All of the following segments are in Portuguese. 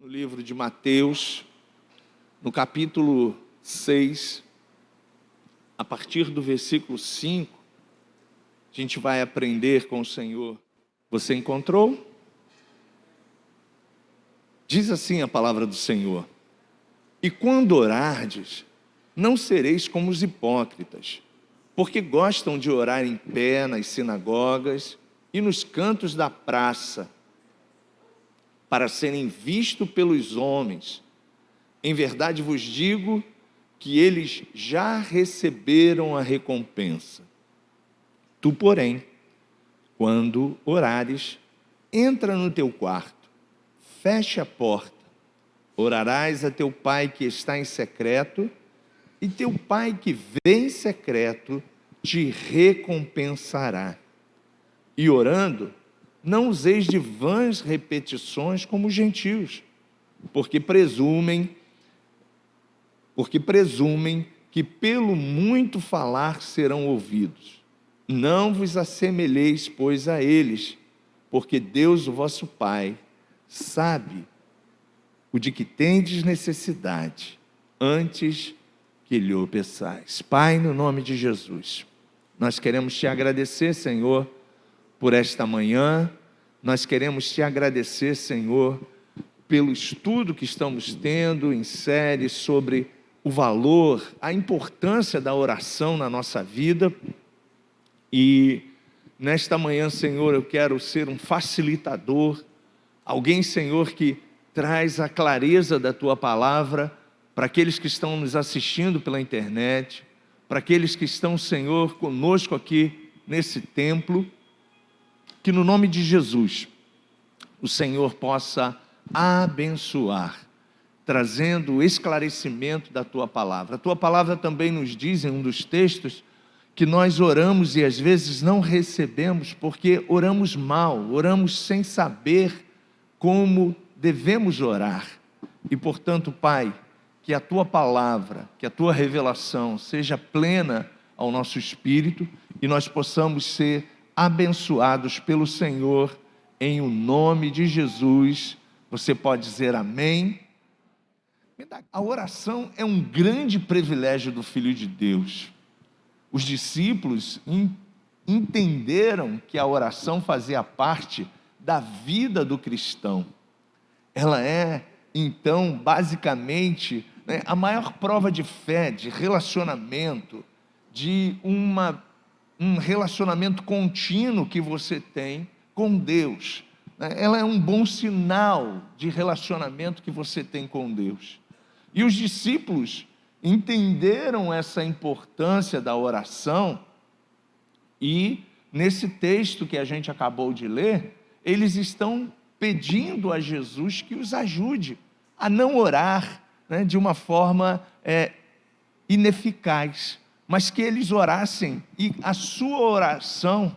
no livro de Mateus, no capítulo 6, a partir do versículo 5, a gente vai aprender com o Senhor. Você encontrou? Diz assim a palavra do Senhor: e quando orardes, não sereis como os hipócritas, porque gostam de orar em pé nas sinagogas e nos cantos da praça, para serem vistos pelos homens. Em verdade vos digo que eles já receberam a recompensa. Tu, porém, quando orares, entra no teu quarto, fecha a porta, orarás a teu pai que está em secreto, e teu pai que vê em secreto te recompensará. E orando, não useis de vãs repetições como os gentios, porque presumem que pelo muito falar serão ouvidos. Não vos assemelheis, pois, a eles, porque Deus, o vosso Pai, sabe o de que tendes necessidade, antes que lhe o peçais. Pai, no nome de Jesus, nós queremos te agradecer, Senhor, por esta manhã. Nós queremos te agradecer, Senhor, pelo estudo que estamos tendo em série sobre o valor, a importância da oração na nossa vida. E nesta manhã, Senhor, eu quero ser um facilitador, alguém, Senhor, que traz a clareza da Tua palavra para aqueles que estão nos assistindo pela internet, para aqueles que estão, Senhor, conosco aqui nesse templo. Que no nome de Jesus, o Senhor possa abençoar, trazendo o esclarecimento da Tua palavra. A Tua palavra também nos diz, em um dos textos, que nós oramos e às vezes não recebemos, porque oramos mal, oramos sem saber como devemos orar. E portanto, Pai, que a Tua palavra, que a Tua revelação seja plena ao nosso espírito e nós possamos ser abençoados pelo Senhor, em o nome de Jesus. Você pode dizer amém? A oração é um grande privilégio do Filho de Deus. Os discípulos entenderam que a oração fazia parte da vida do cristão. Ela é, então, basicamente, a maior prova de fé, de relacionamento, de um relacionamento contínuo que você tem com Deus. Ela é um bom sinal de relacionamento que você tem com Deus. E os discípulos entenderam essa importância da oração e, nesse texto que a gente acabou de ler, eles estão pedindo a Jesus que os ajude a não orar de uma forma ineficaz, mas que eles orassem e a sua oração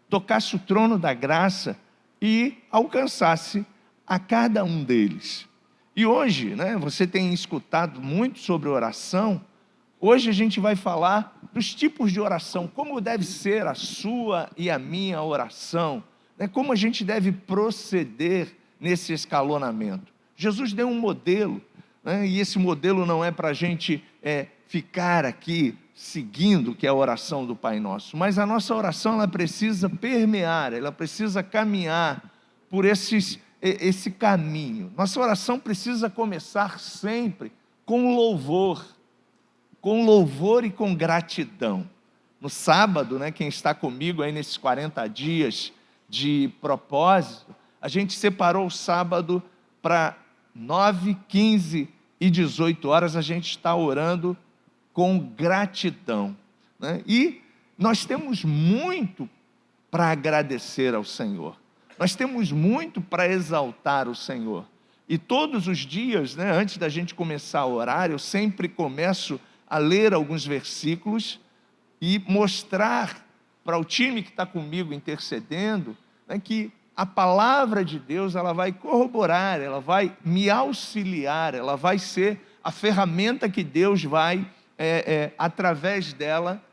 tocasse o trono da graça e alcançasse a cada um deles. E hoje, você tem escutado muito sobre oração. Hoje a gente vai falar dos tipos de oração, como deve ser a sua e a minha oração, como a gente deve proceder nesse escalonamento. Jesus deu um modelo, e esse modelo não é para a gente ficar aqui seguindo, que é a oração do Pai Nosso, mas a nossa oração ela precisa permear, ela precisa caminhar por esse caminho. Nossa oração precisa começar sempre com louvor e com gratidão. No sábado, quem está comigo aí nesses 40 dias de propósito, a gente separou o sábado para 9, 15 e 18 horas, a gente está orando com gratidão, E nós temos muito para agradecer ao Senhor, nós temos muito para exaltar o Senhor, e todos os dias, antes da gente começar a orar, eu sempre começo a ler alguns versículos e mostrar para o time que está comigo intercedendo, que a palavra de Deus ela vai corroborar, ela vai me auxiliar, ela vai ser a ferramenta que Deus vai através dela,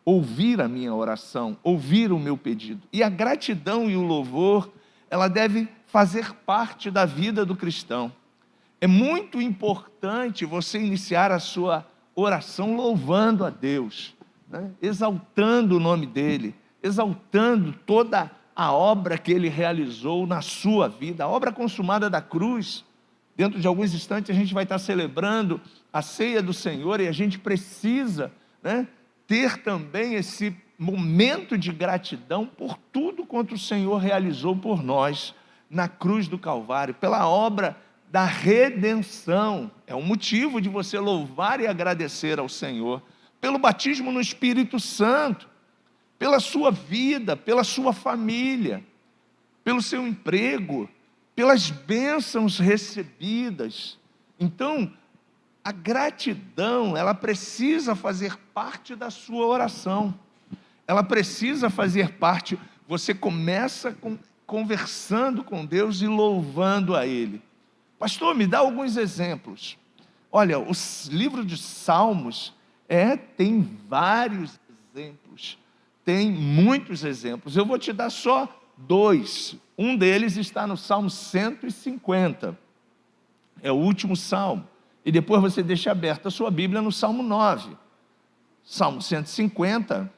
ouvir a minha oração, ouvir o meu pedido. E a gratidão e o louvor, ela deve fazer parte da vida do cristão. É muito importante você iniciar a sua oração louvando a Deus, né? Exaltando o nome dEle, exaltando toda a obra que Ele realizou na sua vida, a obra consumada da cruz. Dentro de alguns instantes a gente vai estar celebrando a ceia do Senhor e a gente precisa, né, ter também esse momento de gratidão por tudo quanto o Senhor realizou por nós na cruz do Calvário, pela obra da redenção. É um motivo de você louvar e agradecer ao Senhor, pelo batismo no Espírito Santo, pela sua vida, pela sua família, pelo seu emprego, pelas bênçãos recebidas. Então, a gratidão, ela precisa fazer parte da sua oração. Ela precisa fazer parte. Você começa conversando com Deus e louvando a Ele. Pastor, me dá alguns exemplos. Olha, o livro de Salmos tem vários exemplos. Tem muitos exemplos. Eu vou te dar só 2. Um deles está no Salmo 150. É o último salmo. E depois você deixa aberta a sua Bíblia no Salmo 9. Salmo 150.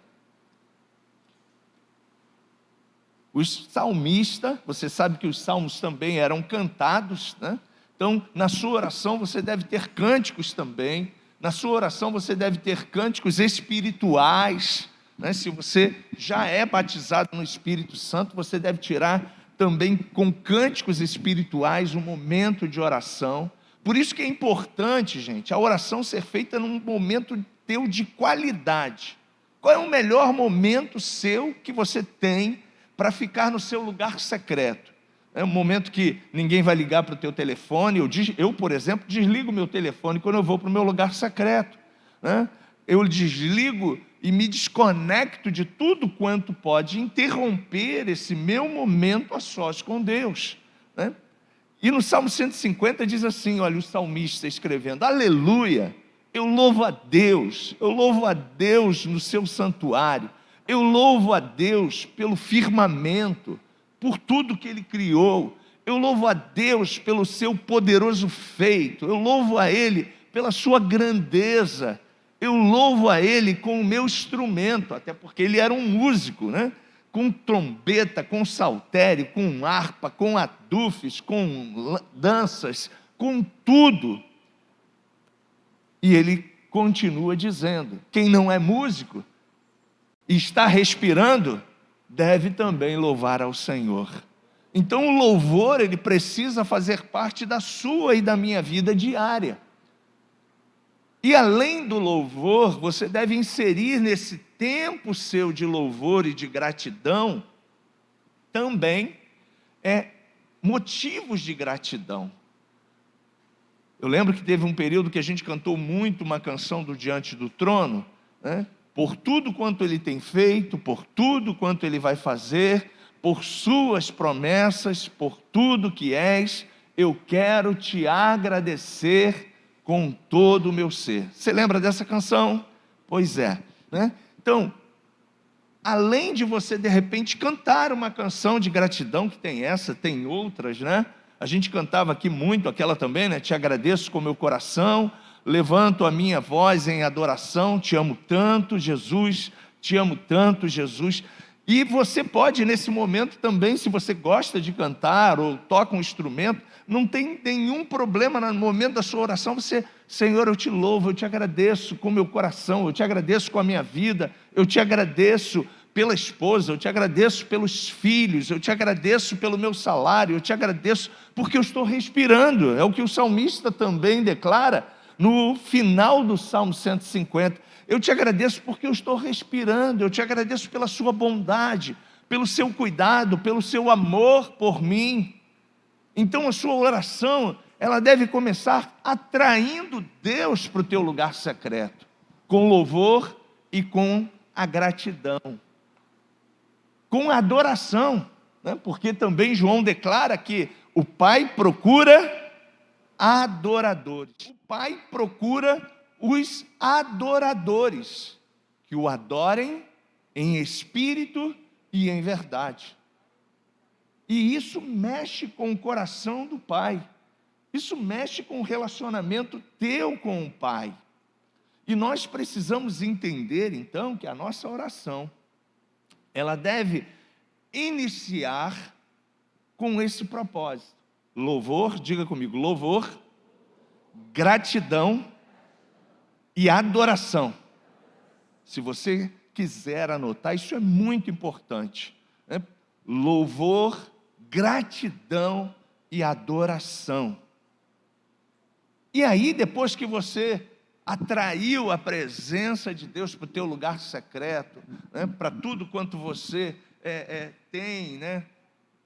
O salmista, você sabe que os salmos também eram cantados, né? Então, na sua oração você deve ter cânticos também. Na sua oração você deve ter cânticos espirituais, né? Se você já é batizado no Espírito Santo, você deve tirar também com cânticos espirituais um momento de oração. Por isso que é importante, gente, a oração ser feita num momento teu de qualidade. Qual é o melhor momento seu que você tem para ficar no seu lugar secreto? É um momento que ninguém vai ligar para o teu telefone. Eu, por exemplo, desligo meu telefone quando eu vou para o meu lugar secreto, né? Eu desligo e me desconecto de tudo quanto pode interromper esse meu momento a sós com Deus, né? E no Salmo 150 diz assim, olha, o salmista escrevendo: aleluia, eu louvo a Deus no seu santuário, eu louvo a Deus pelo firmamento, por tudo que Ele criou, eu louvo a Deus pelo seu poderoso feito, eu louvo a Ele pela sua grandeza, eu louvo a Ele com o meu instrumento, até porque ele era um músico, né? Com trombeta, com saltério, com harpa, com adufes, com danças, com tudo. E ele continua dizendo: quem não é músico e está respirando, deve também louvar ao Senhor. Então o louvor, ele precisa fazer parte da sua e da minha vida diária. E além do louvor, você deve inserir nesse tempo seu de louvor e de gratidão, também motivos de gratidão. Eu lembro que teve um período que a gente cantou muito uma canção do Diante do Trono, né? Por tudo quanto Ele tem feito, por tudo quanto Ele vai fazer, por suas promessas, por tudo que és, eu quero te agradecer com todo o meu ser. Você lembra dessa canção? Pois é, né? Então, além de você de repente cantar uma canção de gratidão, que tem essa, tem outras, né? A gente cantava aqui muito, aquela também, né? Te agradeço com meu coração, levanto a minha voz em adoração, te amo tanto, Jesus, te amo tanto, Jesus. E você pode, nesse momento também, se você gosta de cantar ou toca um instrumento, não tem nenhum problema no momento da sua oração, você: Senhor, eu te louvo, eu te agradeço com o meu coração, eu te agradeço com a minha vida, eu te agradeço pela esposa, eu te agradeço pelos filhos, eu te agradeço pelo meu salário, eu te agradeço porque eu estou respirando. É o que o salmista também declara no final do Salmo 150. Eu te agradeço porque eu estou respirando, eu te agradeço pela sua bondade, pelo seu cuidado, pelo seu amor por mim. Então a sua oração, ela deve começar atraindo Deus para o teu lugar secreto, com louvor e com a gratidão, com a adoração, né? Porque também João declara que o Pai procura adoradores. O Pai procura os adoradores, que o adorem em espírito e em verdade. E isso mexe com o coração do Pai. Isso mexe com o relacionamento teu com o Pai. E nós precisamos entender, então, que a nossa oração, ela deve iniciar com esse propósito. Louvor, diga comigo, louvor, gratidão e adoração. Se você quiser anotar, isso é muito importante, né? Louvor, gratidão e adoração. E aí, depois que você atraiu a presença de Deus para o teu lugar secreto, né, para tudo quanto você tem, né,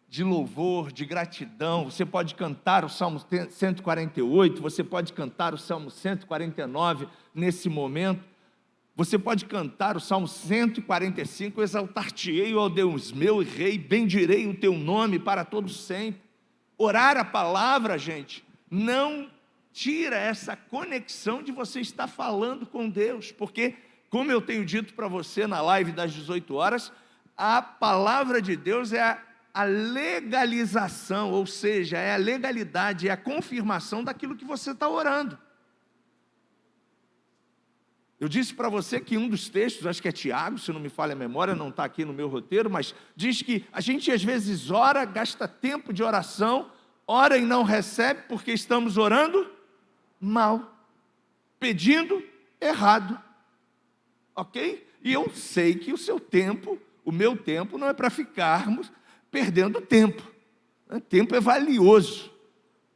de louvor, de gratidão, você pode cantar o Salmo 148, você pode cantar o Salmo 149 nesse momento, você pode cantar o Salmo 145, exaltar-te-ei, ó Deus meu e Rei, bendirei o teu nome para todos sempre. Orar a palavra, gente, não tira essa conexão de você estar falando com Deus, porque, como eu tenho dito para você na live das 18 horas, a palavra de Deus é a legalização, ou seja, é a legalidade, é a confirmação daquilo que você está orando. Eu disse para você que um dos textos, acho que é Tiago, se não me falha a memória, não está aqui no meu roteiro, mas diz que a gente às vezes ora, gasta tempo de oração, ora e não recebe porque estamos orando mal, pedindo errado, ok? E eu sei que o seu tempo, o meu tempo, não é para ficarmos perdendo tempo, né? Tempo é valioso,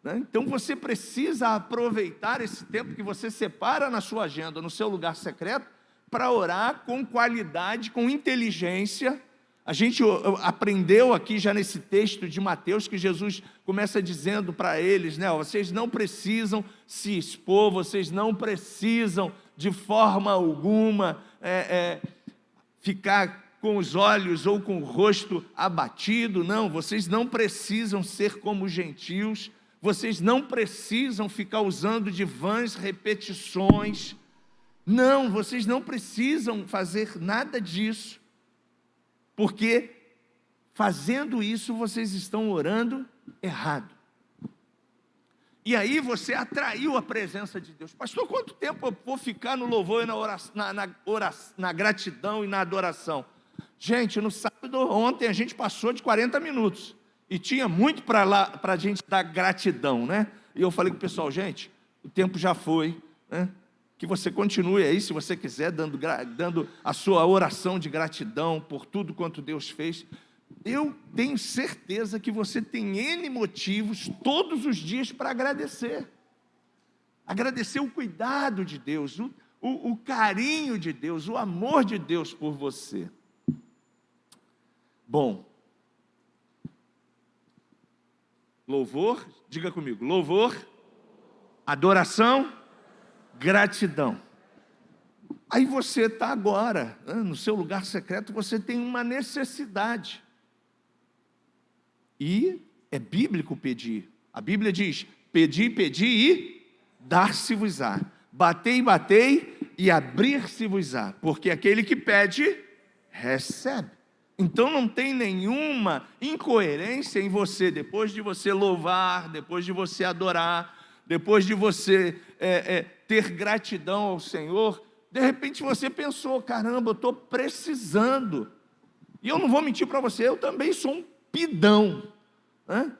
né? Então você precisa aproveitar esse tempo que você separa na sua agenda, no seu lugar secreto, para orar com qualidade, com inteligência. A gente aprendeu aqui já nesse texto de Mateus que Jesus começa dizendo para eles, né, vocês não precisam se expor, vocês não precisam de forma alguma ficar com os olhos ou com o rosto abatido, não, vocês não precisam ser como os gentios, vocês não precisam ficar usando de vãs repetições, não, vocês não precisam fazer nada disso, porque fazendo isso vocês estão orando errado. E aí você atraiu a presença de Deus. Pastor, quanto tempo eu vou ficar no louvor e na gratidão e na adoração? Gente, no sábado ontem a gente passou de 40 minutos. E tinha muito para a gente dar gratidão, né? E eu falei com o pessoal, gente, o tempo já foi, né? Que você continue aí, se você quiser, dando a sua oração de gratidão por tudo quanto Deus fez. Eu tenho certeza que você tem N motivos todos os dias para agradecer. Agradecer o cuidado de Deus, o carinho de Deus, o amor de Deus por você. Bom, louvor, diga comigo, louvor, adoração, gratidão. Aí você está agora, no seu lugar secreto, você tem uma necessidade. E é bíblico pedir. A Bíblia diz, pedi, pedi e dar-se-vos-á. Batei, batei e abrir-se-vos-á. Porque aquele que pede, recebe. Então não tem nenhuma incoerência em você, depois de você louvar, depois de você adorar, depois de você ter gratidão ao Senhor, de repente você pensou, caramba, eu estou precisando. E eu não vou mentir para você, eu também sou um pidão, né?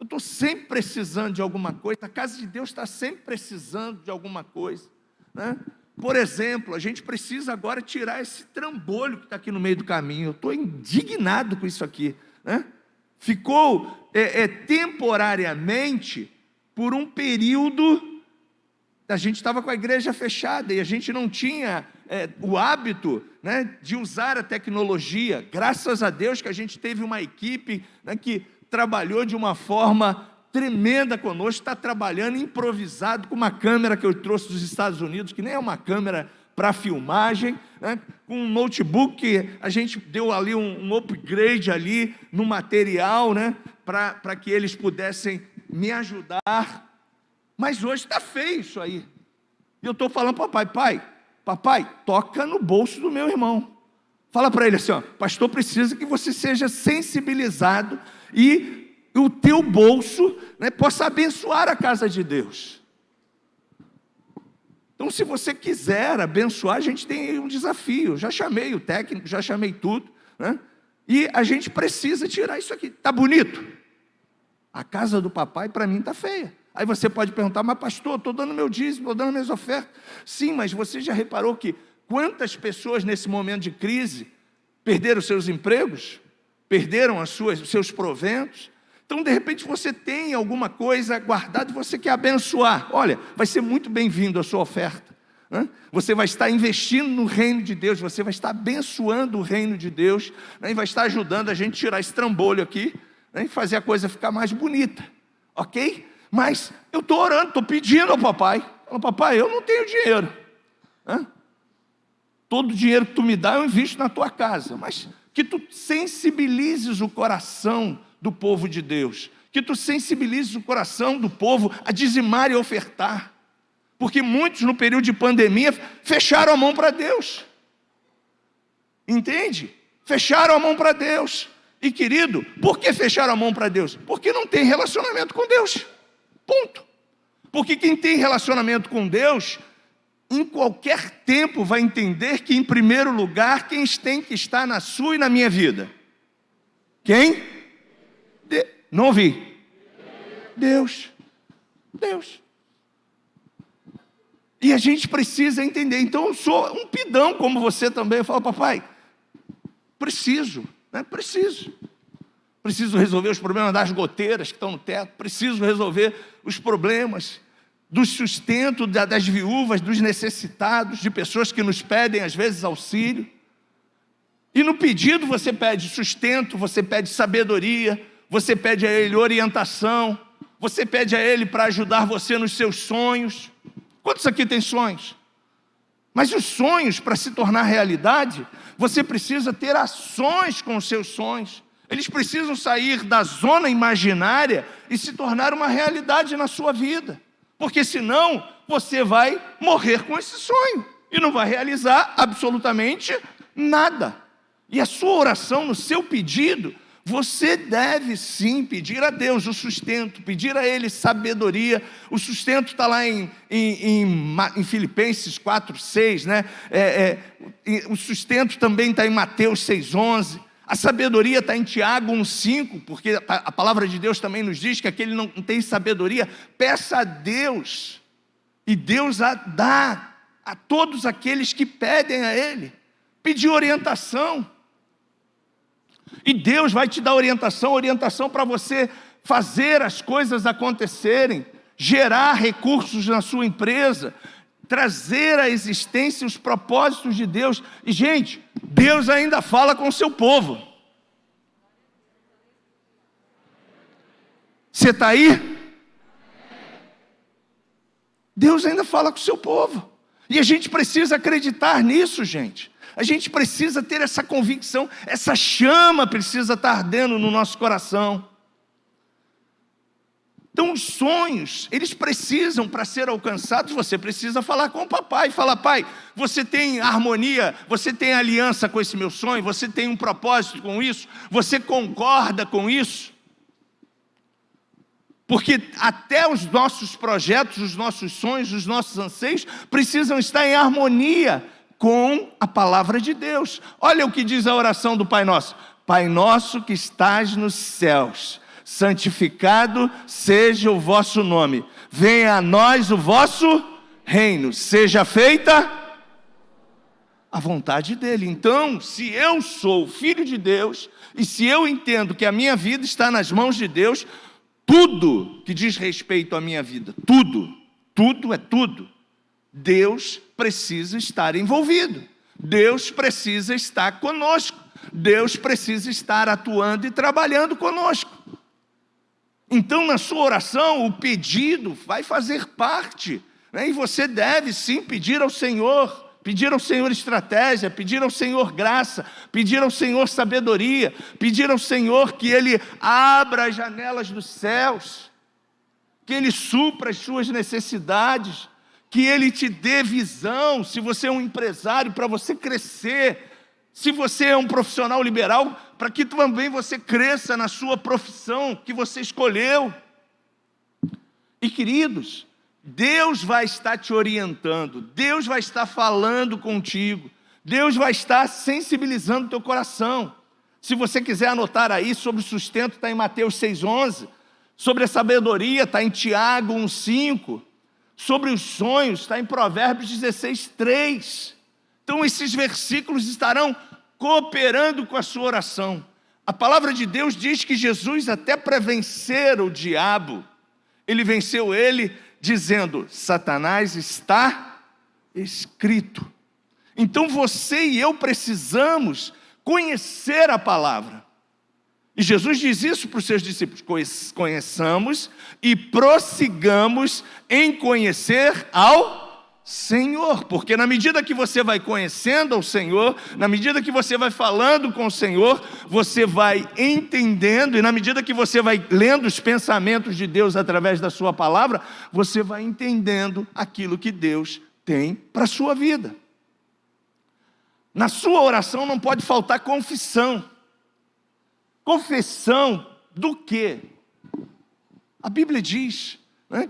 Eu estou sempre precisando de alguma coisa, a casa de Deus está sempre precisando de alguma coisa, né? Por exemplo, a gente precisa agora tirar esse trambolho que está aqui no meio do caminho. Eu estou indignado com isso aqui, né? Ficou temporariamente, por um período, a gente estava com a igreja fechada e a gente não tinha o hábito, né, de usar a tecnologia. Graças a Deus que a gente teve uma equipe, né, que trabalhou de uma forma tremenda conosco, está trabalhando improvisado com uma câmera que eu trouxe dos Estados Unidos, que nem é uma câmera para filmagem, né, com um notebook que a gente deu ali um upgrade ali no material, né, para que eles pudessem me ajudar. Mas hoje está feio isso aí. E eu estou falando para papai, toca no bolso do meu irmão. Fala para ele assim, ó, pastor precisa que você seja sensibilizado e o teu bolso, né, possa abençoar a casa de Deus. Então, se você quiser abençoar, a gente tem aí um desafio. Já chamei o técnico, já chamei tudo, né? E a gente precisa tirar isso aqui. Está bonito? A casa do papai, para mim, está feia. Aí você pode perguntar, mas pastor, estou dando meu dízimo, estou dando minhas ofertas. Sim, mas você já reparou que quantas pessoas nesse momento de crise perderam seus empregos? Perderam os seus proventos? Então, de repente, você tem alguma coisa guardada e você quer abençoar. Olha, vai ser muito bem-vindo a sua oferta, né? Você vai estar investindo no reino de Deus, você vai estar abençoando o reino de Deus, né? E vai estar ajudando a gente a tirar esse trambolho aqui, né? E fazer a coisa ficar mais bonita, ok? Mas eu estou orando, estou pedindo ao papai. Falo, papai, eu não tenho dinheiro, né? Todo o dinheiro que tu me dá eu invisto na tua casa, mas que tu sensibilizes o coração do povo de Deus, que tu sensibilizes o coração do povo a dizimar e ofertar, porque muitos no período de pandemia fecharam a mão para Deus, entende? Fecharam a mão para Deus, e querido, por que fecharam a mão para Deus? Porque não tem relacionamento com Deus, ponto. Porque quem tem relacionamento com Deus, em qualquer tempo vai entender que em primeiro lugar, quem tem que estar na sua e na minha vida? Quem? Não ouvi. Deus. Deus. E a gente precisa entender. Então eu sou um pidão como você também. Eu falo, papai, preciso, né? Preciso resolver os problemas das goteiras que estão no teto. Preciso resolver os problemas do sustento das viúvas, dos necessitados, de pessoas que nos pedem às vezes auxílio. E no pedido você pede sustento, você pede sabedoria, você pede a Ele orientação, você pede a Ele para ajudar você nos seus sonhos. Quantos aqui têm sonhos? Mas os sonhos, para se tornar realidade, você precisa ter ações com os seus sonhos. Eles precisam sair da zona imaginária e se tornar uma realidade na sua vida. Porque senão, você vai morrer com esse sonho e não vai realizar absolutamente nada. E a sua oração, no seu pedido, você deve sim pedir a Deus o sustento, pedir a Ele sabedoria. O sustento está lá em Filipenses 4:6, né? O sustento também está em Mateus 6:11. A sabedoria está em Tiago 1:5, porque a palavra de Deus também nos diz que aquele não tem sabedoria, peça a Deus, e Deus a dá a todos aqueles que pedem a Ele. Pedir orientação. E Deus vai te dar orientação para você fazer as coisas acontecerem, gerar recursos na sua empresa, trazer à existência os propósitos de Deus. E, gente, Deus ainda fala com o seu povo. Você está aí? Deus ainda fala com o seu povo. E a gente precisa acreditar nisso, gente. A gente precisa ter essa convicção, essa chama precisa estar ardendo no nosso coração. Então os sonhos, eles precisam, para ser alcançados, você precisa falar com o papai. Falar, pai, você tem harmonia, você tem aliança com esse meu sonho, você tem um propósito com isso, você concorda com isso? Porque até os nossos projetos, os nossos sonhos, os nossos anseios, precisam estar em harmonia com a palavra de Deus. Olha o que diz a oração do Pai Nosso. Pai nosso que estás nos céus, santificado seja o vosso nome. Venha a nós o vosso reino. Seja feita a vontade dEle. Então, se eu sou filho de Deus, e se eu entendo que a minha vida está nas mãos de Deus, tudo que diz respeito à minha vida, tudo é tudo, Deus precisa estar envolvido, Deus precisa estar conosco, Deus precisa estar atuando e trabalhando conosco. Então, na sua oração, o pedido vai fazer parte, né? E você deve sim pedir ao Senhor estratégia, pedir ao Senhor graça, pedir ao Senhor sabedoria, pedir ao Senhor que Ele abra as janelas dos céus, que Ele supra as suas necessidades, que Ele te dê visão. Se você é um empresário, para você crescer, Se você é um profissional liberal, para que também você cresça na sua profissão que você escolheu. E queridos, Deus vai estar te orientando, Deus vai estar falando contigo, Deus vai estar sensibilizando o teu coração. Se você quiser anotar aí, sobre o sustento está em Mateus 6,11, sobre a sabedoria está em Tiago 1,5, sobre os sonhos está em Provérbios 16,3. Então esses versículos estarão cooperando com a sua oração. A palavra de Deus diz que Jesus, até para vencer o diabo, ele venceu ele dizendo: Satanás, está escrito. Então você e eu precisamos conhecer a palavra. E Jesus diz isso para os seus discípulos: conheçamos e prossigamos em conhecer ao Senhor, porque na medida que você vai conhecendo ao Senhor, na medida que você vai falando com o Senhor, você vai entendendo, e na medida que você vai lendo os pensamentos de Deus através da sua palavra, você vai entendendo aquilo que Deus tem para a sua vida. Na sua oração não pode faltar confissão. Confissão do quê? A Bíblia diz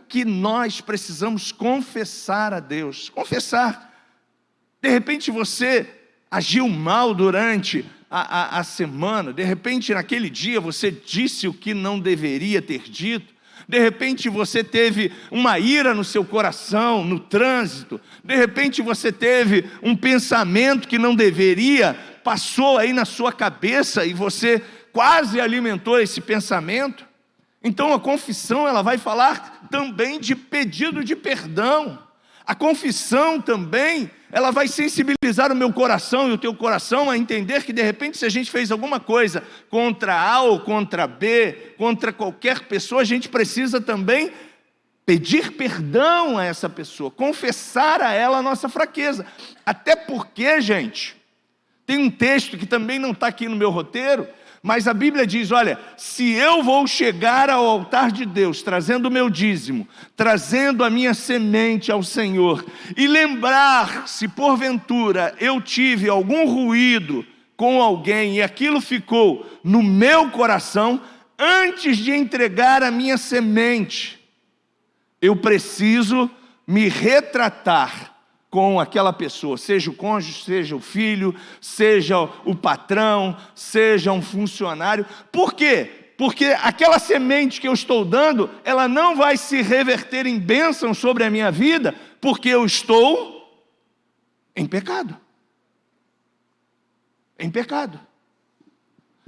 que nós precisamos confessar a Deus. Confessar. De repente você agiu mal durante a semana, de repente naquele dia você disse o que não deveria ter dito, de repente você teve uma ira no seu coração, no trânsito, de repente você teve um pensamento que não deveria, passou aí na sua cabeça e você quase alimentou esse pensamento. Então a confissão, ela vai falar também de pedido de perdão. A confissão também, ela vai sensibilizar o meu coração e o teu coração a entender que de repente se a gente fez alguma coisa contra A ou contra B, contra qualquer pessoa, a gente precisa também pedir perdão a essa pessoa, confessar a ela a nossa fraqueza. Até porque, gente, tem um texto que também não está aqui no meu roteiro, mas a Bíblia diz: olha, se eu vou chegar ao altar de Deus, trazendo o meu dízimo, trazendo a minha semente ao Senhor, e lembrar se porventura eu tive algum ruído com alguém, e aquilo ficou no meu coração, antes de entregar a minha semente, eu preciso me retratar com aquela pessoa, seja o cônjuge, seja o filho, seja o patrão, seja um funcionário. Por quê? Porque aquela semente que eu estou dando, ela não vai se reverter em bênção sobre a minha vida, porque eu estou em pecado. Em pecado.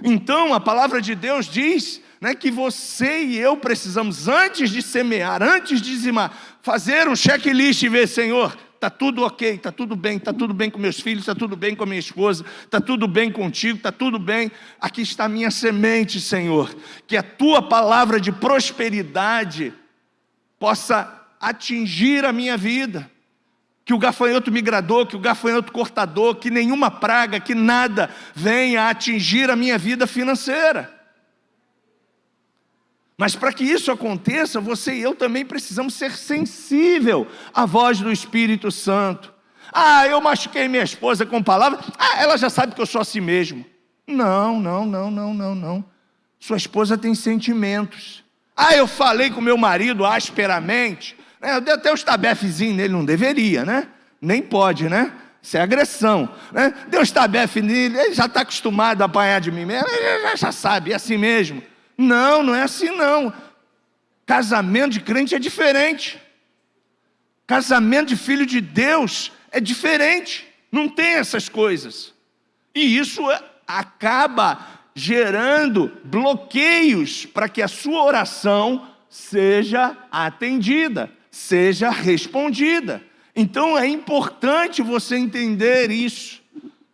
Então a palavra de Deus diz que você e eu precisamos, antes de semear, antes de dizimar, fazer um checklist e ver: Senhor, está tudo ok, está tudo bem com meus filhos, está tudo bem com a minha esposa, está tudo bem contigo, está tudo bem, aqui está a minha semente, Senhor, que a tua palavra de prosperidade possa atingir a minha vida, que o gafanhoto migrador, que o gafanhoto cortador, que nenhuma praga, que nada venha atingir a minha vida financeira. Mas para que isso aconteça, você e eu também precisamos ser sensível à voz do Espírito Santo. Eu machuquei minha esposa com palavras. Ela já sabe que eu sou assim mesmo. Não. Sua esposa tem sentimentos. Eu falei com meu marido asperamente. Eu dei até um estabefezinho nele, não deveria, né? Nem pode, né? Isso é agressão, né? Deu um estabefe nele, ele já está acostumado a apanhar de mim mesmo, ele já sabe, é assim mesmo. Não é assim não. Casamento de crente é diferente. Casamento de filho de Deus é diferente. Não tem essas coisas. E isso acaba gerando bloqueios para que a sua oração seja atendida, seja respondida. Então é importante você entender isso.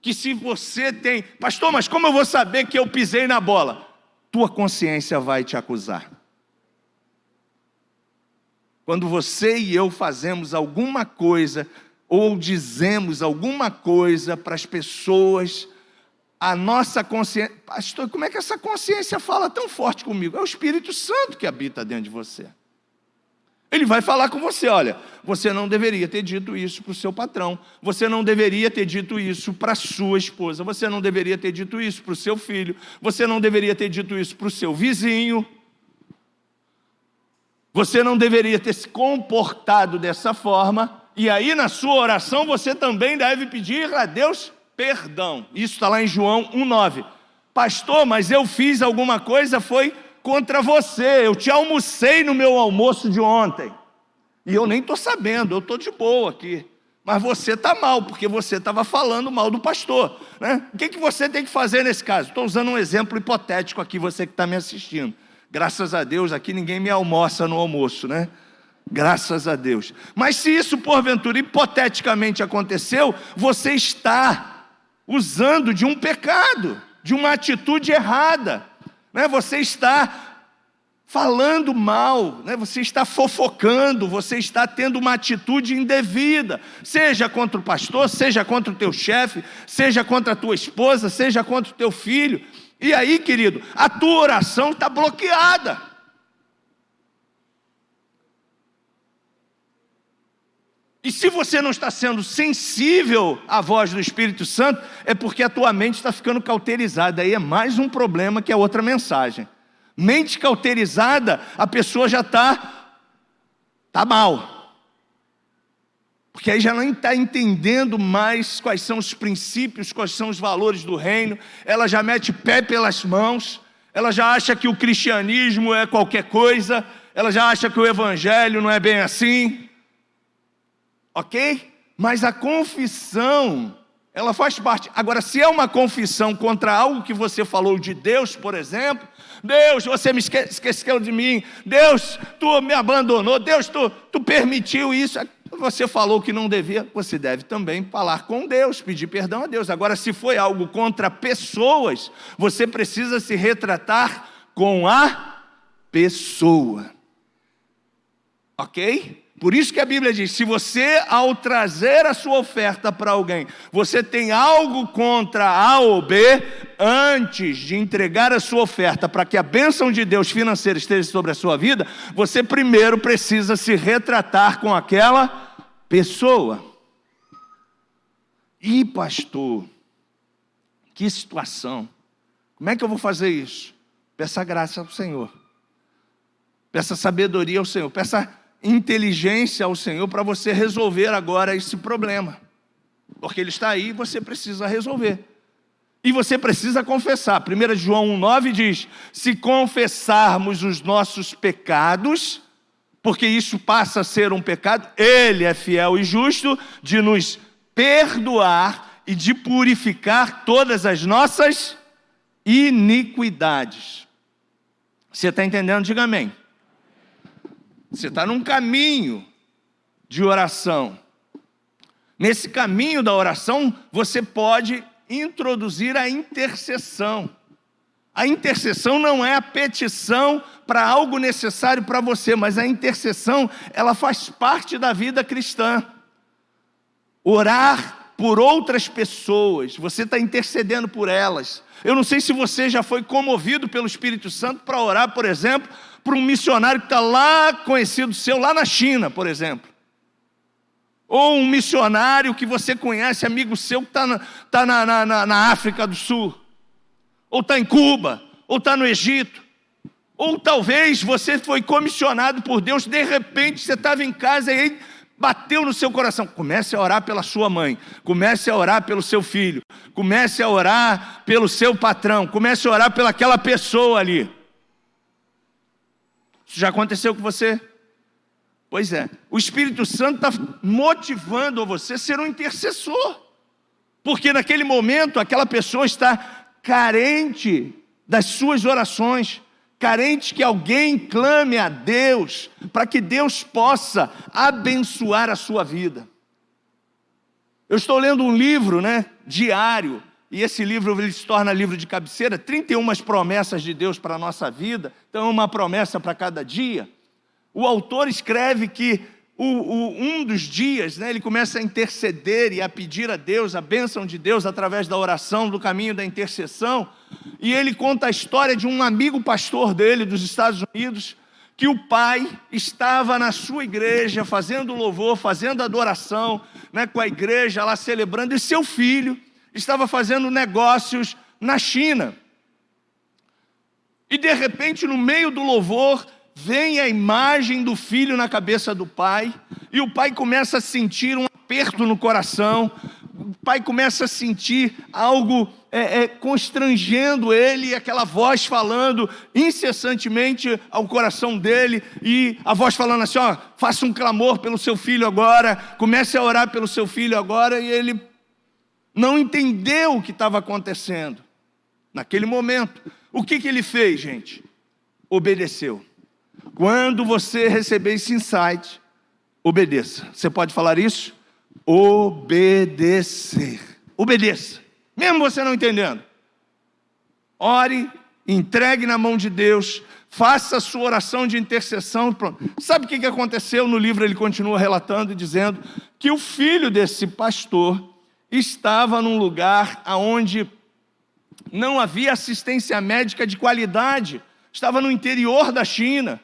Que se você tem... Pastor, mas como eu vou saber que eu pisei na bola? Tua consciência vai te acusar. Quando você e eu fazemos alguma coisa, ou dizemos alguma coisa para as pessoas, a nossa consciência... Pastor, como é que essa consciência fala tão forte comigo? É o Espírito Santo que habita dentro de você. Ele vai falar com você, olha, você não deveria ter dito isso para o seu patrão, você não deveria ter dito isso para a sua esposa, você não deveria ter dito isso para o seu filho, você não deveria ter dito isso para o seu vizinho, você não deveria ter se comportado dessa forma, e aí na sua oração você também deve pedir a Deus perdão. Isso está lá em João 1,9. Pastor, mas eu fiz alguma coisa, foi contra você, eu te almocei no meu almoço de ontem, e eu nem estou sabendo, eu estou de boa aqui, mas você está mal, porque você estava falando mal do pastor, né? O que você tem que fazer nesse caso? Estou usando um exemplo hipotético aqui, você que está me assistindo, graças a Deus aqui ninguém me almoça no almoço, né? Graças a Deus. Mas se isso porventura hipoteticamente aconteceu, você está usando de um pecado, de uma atitude errada, né? Você está falando mal, né? Você está fofocando, você está tendo uma atitude indevida, seja contra o pastor, seja contra o teu chefe, seja contra a tua esposa, seja contra o teu filho. E aí, querido, a tua oração está bloqueada. E se você não está sendo sensível à voz do Espírito Santo, é porque a tua mente está ficando cauterizada. Aí é mais um problema que é outra mensagem. Mente cauterizada, a pessoa já está mal. Porque aí já não está entendendo mais quais são os princípios, quais são os valores do reino. Ela já mete pé pelas mãos. Ela já acha que o cristianismo é qualquer coisa. Ela já acha que o evangelho não é bem assim. Ok? Mas a confissão, ela faz parte. Agora, se é uma confissão contra algo que você falou de Deus, por exemplo, Deus, você me esqueceu de mim, Deus, tu me abandonou, Deus, tu permitiu isso, você falou que não devia, você deve também falar com Deus, pedir perdão a Deus. Agora, se foi algo contra pessoas, você precisa se retratar com a pessoa. Ok? Por isso que a Bíblia diz, se você ao trazer a sua oferta para alguém, você tem algo contra A ou B, antes de entregar a sua oferta para que a bênção de Deus financeira esteja sobre a sua vida, você primeiro precisa se retratar com aquela pessoa. E pastor, que situação, como é que eu vou fazer isso? Peça graça ao Senhor, peça sabedoria ao Senhor, peça inteligência ao Senhor para você resolver agora esse problema, porque Ele está aí e você precisa resolver, e você precisa confessar. 1 João 1,9 diz, se confessarmos os nossos pecados, porque isso passa a ser um pecado, Ele é fiel e justo de nos perdoar e de purificar todas as nossas iniquidades. Você está entendendo? Diga amém. Você está num caminho de oração. Nesse caminho da oração, você pode introduzir a intercessão. A intercessão não é a petição para algo necessário para você, mas a intercessão, ela faz parte da vida cristã. Orar por outras pessoas, você está intercedendo por elas. Eu não sei se você já foi comovido pelo Espírito Santo para orar, por exemplo, para um missionário que está lá, conhecido seu, lá na China, por exemplo. Ou um missionário que você conhece, amigo seu, que está na África do Sul. Ou está em Cuba, ou está no Egito. Ou talvez você foi comissionado por Deus, de repente você estava em casa e aí bateu no seu coração. Comece a orar pela sua mãe, comece a orar pelo seu filho, comece a orar pelo seu patrão, comece a orar pelaquela pessoa ali. Isso já aconteceu com você? Pois é, o Espírito Santo está motivando você a ser um intercessor, porque naquele momento aquela pessoa está carente das suas orações, carente que alguém clame a Deus, para que Deus possa abençoar a sua vida. Eu estou lendo um livro, diário, e esse livro ele se torna livro de cabeceira, 31 promessas de Deus para a nossa vida, então uma promessa para cada dia. O autor escreve que um dos dias, ele começa a interceder e a pedir a Deus, a bênção de Deus através da oração, do caminho da intercessão, e ele conta a história de um amigo pastor dele dos Estados Unidos, que o pai estava na sua igreja, fazendo louvor, fazendo adoração, né, com a igreja lá celebrando, e seu filho estava fazendo negócios na China. E de repente, no meio do louvor, vem a imagem do filho na cabeça do pai, e o pai começa a sentir um aperto no coração, o pai começa a sentir algo constrangendo ele, aquela voz falando incessantemente ao coração dele, e a voz falando assim, ó, faça um clamor pelo seu filho agora, comece a orar pelo seu filho agora, e ele não entendeu o que estava acontecendo. Naquele momento, o que ele fez, gente? Obedeceu. Quando você receber esse insight, obedeça. Você pode falar isso? Obedecer. Obedeça. Mesmo você não entendendo. Ore, entregue na mão de Deus, faça a sua oração de intercessão. Pronto. Sabe o que aconteceu? No livro ele continua relatando e dizendo que o filho desse pastor estava num lugar onde não havia assistência médica de qualidade. Estava no interior da China,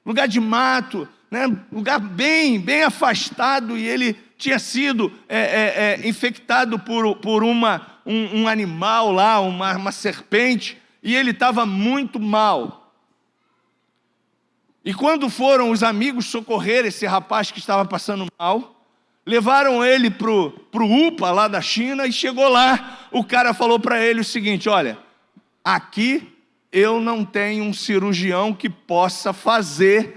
lugar de mato, né? Lugar bem afastado, e ele tinha sido infectado por um animal lá, uma serpente, e ele estava muito mal. E quando foram os amigos socorrer esse rapaz que estava passando mal, levaram ele para o UPA lá da China, e chegou lá, o cara falou para ele o seguinte, olha, aqui eu não tenho um cirurgião que possa fazer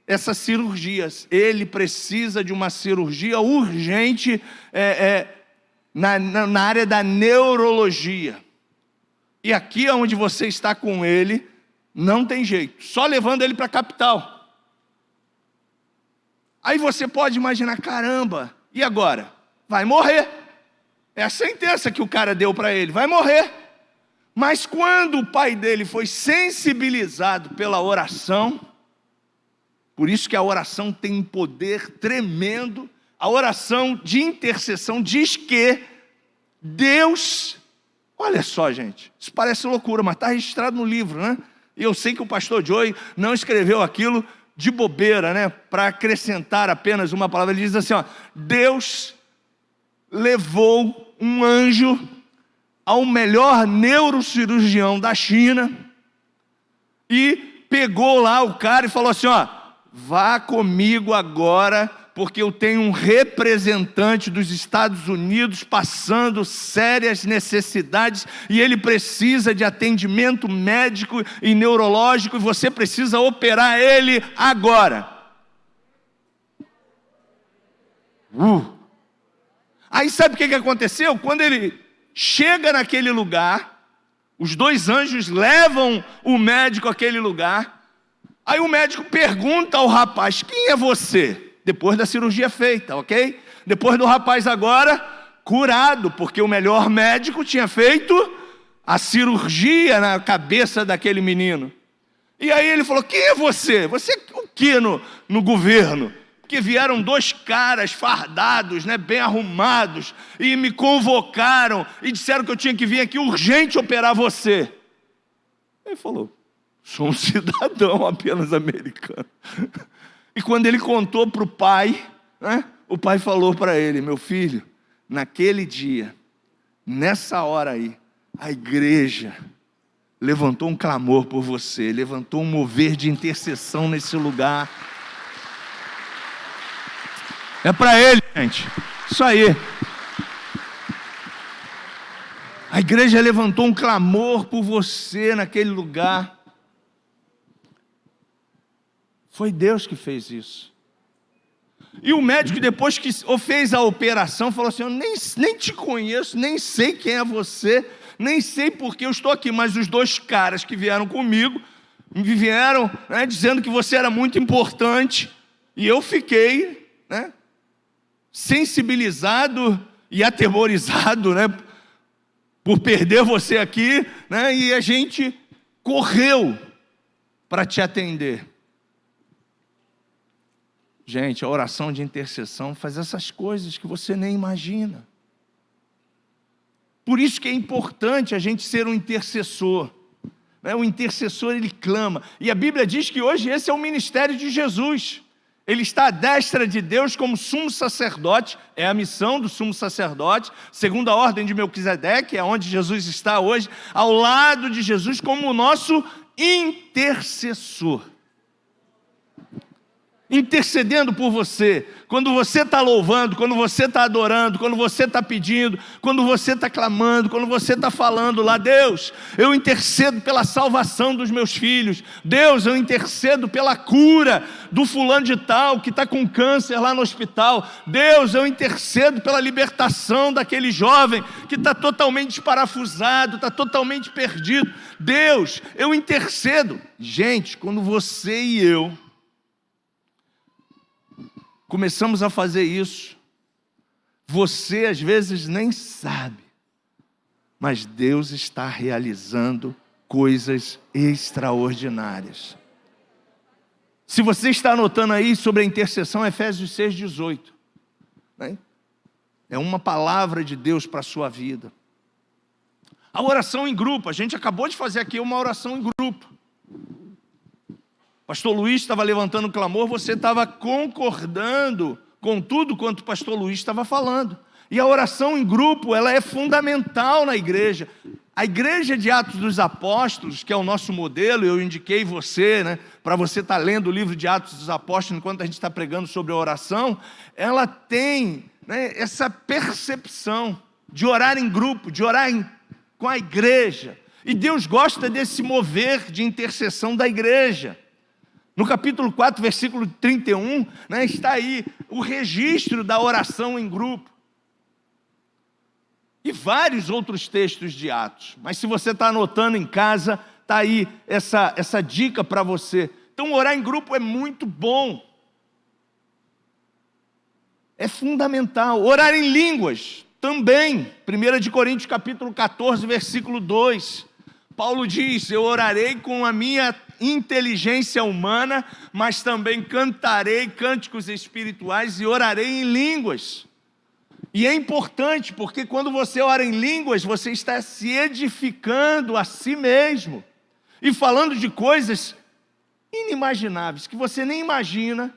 essas cirurgias. Ele precisa de uma cirurgia urgente na área da neurologia. E aqui onde você está com ele, não tem jeito, só levando ele para a capital. Aí você pode imaginar, caramba, e agora? Vai morrer. É a sentença que o cara deu para ele, vai morrer. Mas quando o pai dele foi sensibilizado pela oração, por isso que a oração tem um poder tremendo, a oração de intercessão diz que Deus, olha só gente, isso parece loucura, mas está registrado no livro, né? E eu sei que o pastor Joey não escreveu aquilo de bobeira, né? Para acrescentar apenas uma palavra. Ele diz assim, ó, Deus levou um anjo ao melhor neurocirurgião da China e pegou lá o cara e falou assim, ó, vá comigo agora, porque eu tenho um representante dos Estados Unidos passando sérias necessidades e ele precisa de atendimento médico e neurológico e você precisa operar ele agora. Aí sabe o que aconteceu? Quando ele chega naquele lugar, os dois anjos levam o médico àquele lugar, aí o médico pergunta ao rapaz, quem é você? Depois da cirurgia feita, ok? Depois do rapaz agora curado, porque o melhor médico tinha feito a cirurgia na cabeça daquele menino. E aí ele falou, quem é você? Você é o que no governo? Porque vieram dois caras fardados, né, bem arrumados, e me convocaram, e disseram que eu tinha que vir aqui urgente operar você. Ele falou, sou um cidadão apenas americano. E quando ele contou para o pai, né, o pai falou para ele, meu filho, naquele dia, nessa hora aí, a igreja levantou um clamor por você, levantou um mover de intercessão nesse lugar. É para ele, gente, isso aí. A igreja levantou um clamor por você naquele lugar. Foi Deus que fez isso. E o médico, depois que fez a operação, falou assim, eu nem te conheço, nem sei quem é você, nem sei por que eu estou aqui, mas os dois caras que vieram comigo, me vieram, né, dizendo que você era muito importante, e eu fiquei, né, sensibilizado e atemorizado, né, por perder você aqui, né, e a gente correu para te atender. Gente, a oração de intercessão faz essas coisas que você nem imagina. Por isso que é importante a gente ser um intercessor. né? O intercessor, ele clama. E a Bíblia diz que hoje esse é o ministério de Jesus. Ele está à destra de Deus como sumo sacerdote, é a missão do sumo sacerdote, segundo a ordem de Melquisedeque, é onde Jesus está hoje, ao lado de Jesus como o nosso intercessor. Intercedendo por você, quando você está louvando, quando você está adorando, quando você está pedindo, quando você está clamando, quando você está falando lá, Deus, eu intercedo pela salvação dos meus filhos, Deus, eu intercedo pela cura do fulano de tal, que está com câncer lá no hospital, Deus, eu intercedo pela libertação daquele jovem, que está totalmente desparafusado, está totalmente perdido, Deus, eu intercedo. Gente, quando você e eu começamos a fazer isso, você às vezes nem sabe, mas Deus está realizando coisas extraordinárias. Se você está anotando aí sobre a intercessão, Efésios 6,18, né? É uma palavra de Deus para a sua vida. A oração em grupo, a gente acabou de fazer aqui uma oração em grupo. Pastor Luiz estava levantando o clamor, você estava concordando com tudo quanto o pastor Luiz estava falando. E a oração em grupo, ela é fundamental na igreja. A igreja de Atos dos Apóstolos, que é o nosso modelo, eu indiquei você, né, para você estar lendo o livro de Atos dos Apóstolos, enquanto a gente está pregando sobre a oração, ela tem, né, essa percepção de orar em grupo, de orar com a igreja. E Deus gosta desse mover de intercessão da igreja. No capítulo 4, versículo 31, né, está aí o registro da oração em grupo. E vários outros textos de Atos. Mas se você está anotando em casa, está aí essa dica para você. Então orar em grupo é muito bom. É fundamental. Orar em línguas também. 1 Coríntios capítulo 14, versículo 2. Paulo diz, eu orarei com a minha inteligência humana, mas também cantarei cânticos espirituais e orarei em línguas. E é importante, porque quando você ora em línguas, você está se edificando a si mesmo, e falando de coisas inimagináveis, que você nem imagina,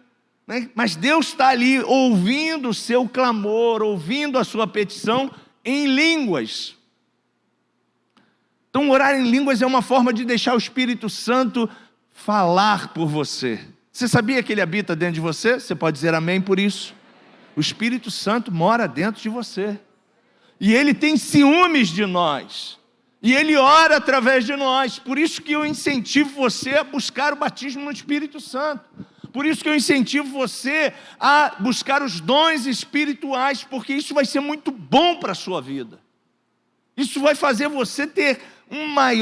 né? Mas Deus está ali ouvindo o seu clamor, ouvindo a sua petição em línguas. Então orar em línguas é uma forma de deixar o Espírito Santo falar por você. Você sabia que ele habita dentro de você? Você pode dizer amém por isso? O Espírito Santo mora dentro de você. E ele tem ciúmes de nós. E ele ora através de nós. Por isso que eu incentivo você a buscar o batismo no Espírito Santo. Por isso que eu incentivo você a buscar os dons espirituais, porque isso vai ser muito bom para a sua vida. Isso vai fazer você ter uma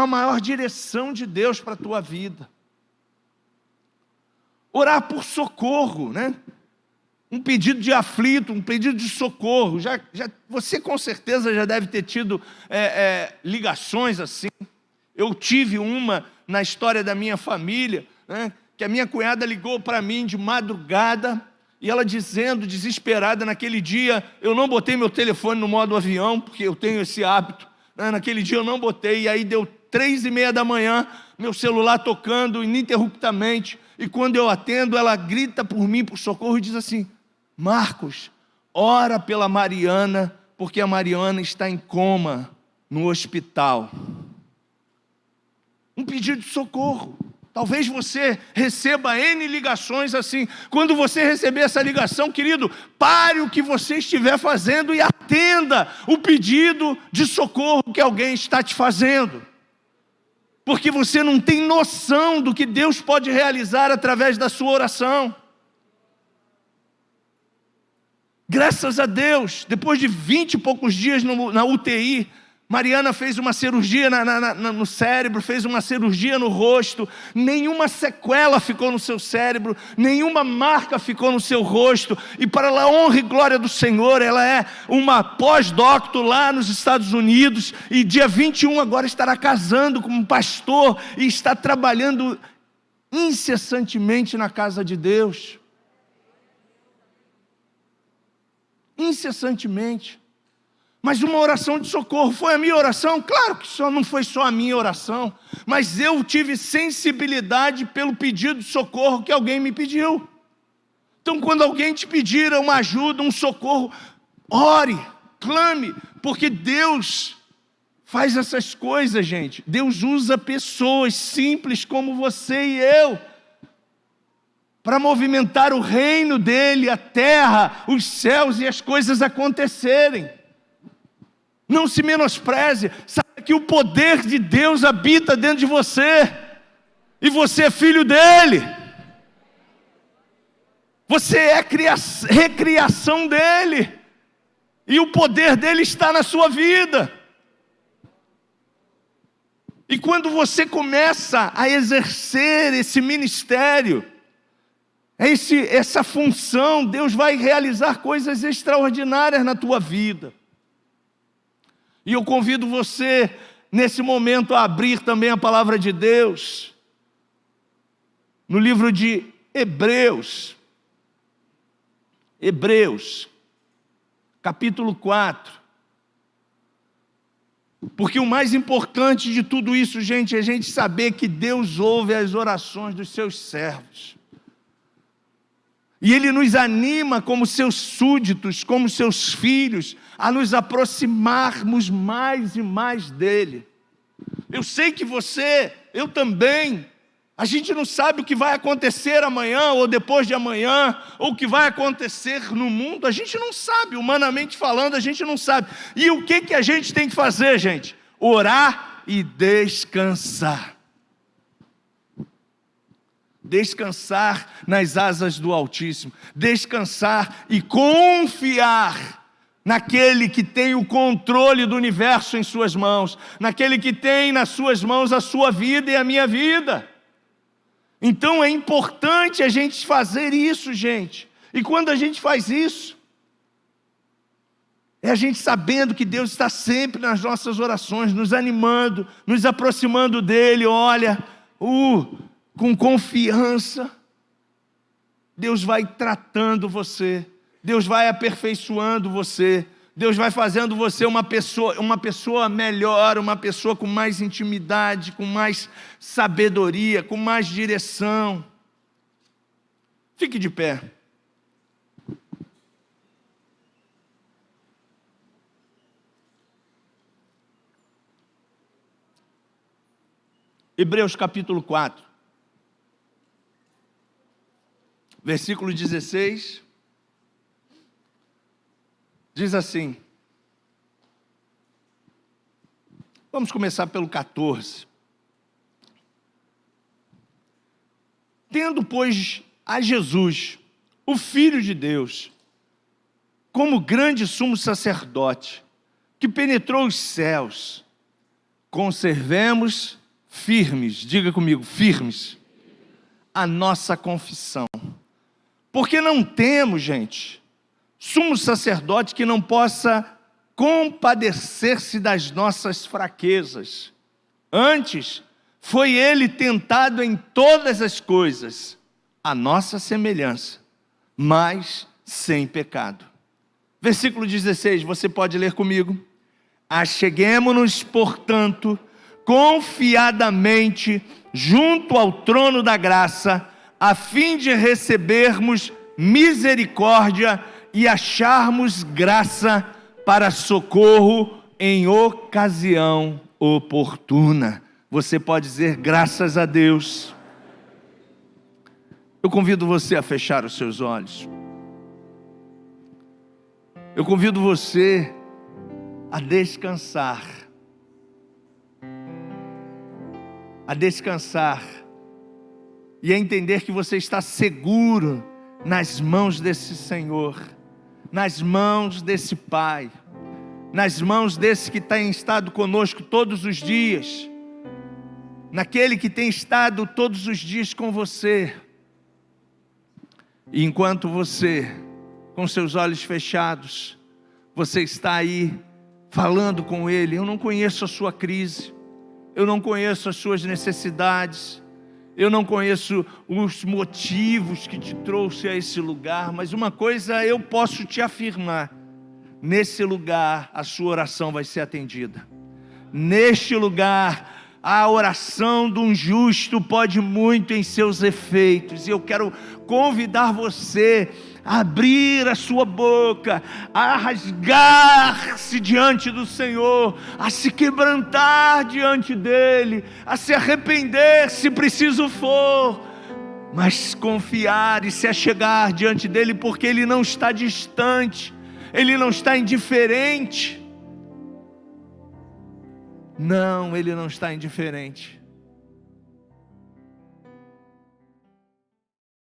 maior direção de Deus para a tua vida. Orar por socorro, né? Um pedido de aflito, um pedido de socorro. Você com certeza já deve ter tido ligações assim. Eu tive uma na história da minha família, né? Que a minha cunhada ligou para mim de madrugada, e ela dizendo, desesperada, naquele dia, eu não botei meu telefone no modo avião, porque eu tenho esse hábito, né? Naquele dia eu não botei, e aí deu 3:30 da manhã, meu celular tocando ininterruptamente, e quando eu atendo, ela grita por mim, por socorro, e diz assim, Marcos, ora pela Mariana, porque a Mariana está em coma no hospital. Um pedido de socorro. Talvez você receba N ligações assim. Quando você receber essa ligação, querido, pare o que você estiver fazendo e atenda o pedido de socorro que alguém está te fazendo. Porque você não tem noção do que Deus pode realizar através da sua oração. Graças a Deus, depois de 20 e poucos dias na UTI, Mariana fez uma cirurgia no cérebro, fez uma cirurgia no rosto, nenhuma sequela ficou no seu cérebro, nenhuma marca ficou no seu rosto, e para a honra e glória do Senhor, ela é uma pós-doctor lá nos Estados Unidos, e dia 21 agora estará casando com um pastor, e está trabalhando incessantemente na casa de Deus. Incessantemente. Mas uma oração de socorro foi a minha oração? Claro que não foi só a minha oração, mas eu tive sensibilidade pelo pedido de socorro que alguém me pediu. Então, quando alguém te pedir uma ajuda, um socorro, ore, clame, porque Deus faz essas coisas, gente. Deus usa pessoas simples como você e eu para movimentar o reino dele, a terra, os céus e as coisas acontecerem. Não se menospreze, sabe que o poder de Deus habita dentro de você, e você é filho dele, você é recriação dele, e o poder dele está na sua vida. E quando você começa a exercer esse ministério, essa função, Deus vai realizar coisas extraordinárias na tua vida. E eu convido você, nesse momento, a abrir também a palavra de Deus, no livro de Hebreus, capítulo 4. Porque o mais importante de tudo isso, gente, é a gente saber que Deus ouve as orações dos seus servos. E Ele nos anima como seus súditos, como seus filhos, a nos aproximarmos mais e mais dEle. Eu sei que você, eu também, a gente não sabe o que vai acontecer amanhã, ou depois de amanhã, ou o que vai acontecer no mundo, a gente não sabe, humanamente falando, a gente não sabe. E o que a gente tem que fazer, gente? Orar e descansar. Descansar nas asas do Altíssimo, descansar e confiar naquele que tem o controle do universo em suas mãos, naquele que tem nas suas mãos a sua vida e a minha vida. Então é importante a gente fazer isso, gente, e quando a gente faz isso, é a gente sabendo que Deus está sempre nas nossas orações, nos animando, nos aproximando dEle. Olha, com confiança, Deus vai tratando você, Deus vai aperfeiçoando você, Deus vai fazendo você uma pessoa melhor, uma pessoa com mais intimidade, com mais sabedoria, com mais direção. Fique de pé. Hebreus capítulo 4. Versículo 16, diz assim, vamos começar pelo 14. Tendo, pois, a Jesus, o Filho de Deus, como grande sumo sacerdote, que penetrou os céus, conservemos firmes, diga comigo, firmes, a nossa confissão. Porque não temos, gente, sumo sacerdote que não possa compadecer-se das nossas fraquezas. Antes, foi ele tentado em todas as coisas, a nossa semelhança, mas sem pecado. Versículo 16, você pode ler comigo. Acheguemo-nos, portanto, confiadamente junto ao trono da graça, a fim de recebermos misericórdia e acharmos graça para socorro em ocasião oportuna. Você pode dizer graças a Deus. Eu convido você a fechar os seus olhos. Eu convido você a descansar. A descansar. E a entender que você está seguro nas mãos desse Senhor, nas mãos desse Pai, nas mãos desse que tem estado conosco todos os dias, naquele que tem estado todos os dias com você. E enquanto você, com seus olhos fechados, você está aí falando com Ele, eu não conheço a sua crise, eu não conheço as suas necessidades, eu não conheço os motivos que te trouxe a esse lugar, mas uma coisa eu posso te afirmar: nesse lugar a sua oração vai ser atendida. Neste lugar, a oração de um justo pode muito em seus efeitos. E eu quero convidar você a abrir a sua boca, a rasgar-se diante do Senhor, a se quebrantar diante dEle, a se arrepender se preciso for, mas confiar e se achegar diante dEle, porque Ele não está distante, Ele não está indiferente. Não, Ele não está indiferente.